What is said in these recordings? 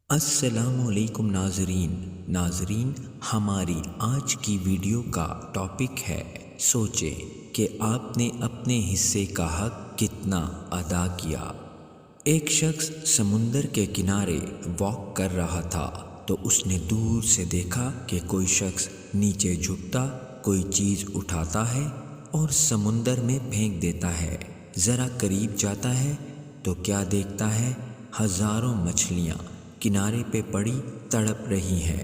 السلام علیکم ناظرین ہماری آج کی ویڈیو کا ٹاپک ہے سوچیں کہ آپ نے اپنے حصے کا حق کتنا ادا کیا۔ ایک شخص سمندر کے کنارے واک کر رہا تھا تو اس نے دور سے دیکھا کہ کوئی شخص نیچے جھکتا کوئی چیز اٹھاتا ہے اور سمندر میں پھینک دیتا ہے۔ ذرا قریب جاتا ہے تو کیا دیکھتا ہے؟ ہزاروں مچھلیاں کنارے پہ پڑی تڑپ رہی ہیں۔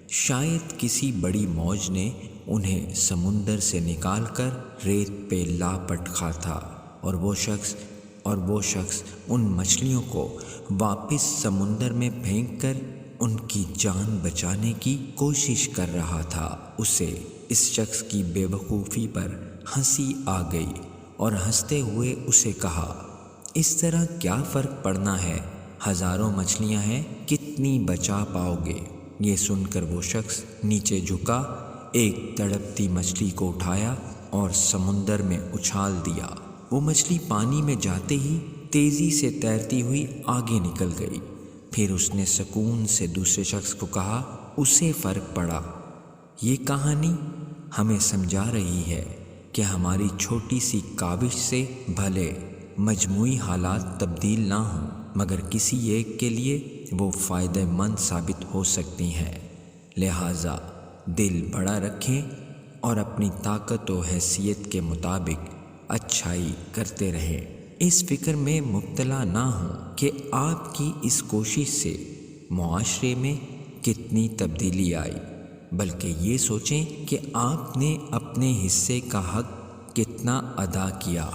شاید کسی بڑی موج نے انہیں سمندر سے نکال کر ریت پہ لاپٹکا تھا اور وہ شخص ان مچھلیوں کو واپس سمندر میں پھینک کر ان کی جان بچانے کی کوشش کر رہا تھا۔ اسے اس شخص کی بے وقوفی پر ہنسی آ گئی اور ہنستے ہوئے اسے کہا، اس طرح کیا فرق پڑنا ہے؟ ہزاروں مچھلیاں ہیں، کتنی بچا پاؤ گے؟ یہ سن کر وہ شخص نیچے جھکا، ایک تڑپتی مچھلی کو اٹھایا اور سمندر میں اچھال دیا۔ وہ مچھلی پانی میں جاتے ہی تیزی سے تیرتی ہوئی آگے نکل گئی۔ پھر اس نے سکون سے دوسرے شخص کو کہا، اسے فرق پڑا۔ یہ کہانی ہمیں سمجھا رہی ہے کہ ہماری چھوٹی سی کاوش سے بھلے مجموعی حالات تبدیل نہ ہوں مگر کسی ایک کے لیے وہ فائدہ مند ثابت ہو سکتی ہیں۔ لہٰذا دل بڑا رکھیں اور اپنی طاقت و حیثیت کے مطابق اچھائی کرتے رہیں۔ اس فکر میں مبتلا نہ ہوں کہ آپ کی اس کوشش سے معاشرے میں کتنی تبدیلی آئی، بلکہ یہ سوچیں کہ آپ نے اپنے حصے کا حق کتنا ادا کیا۔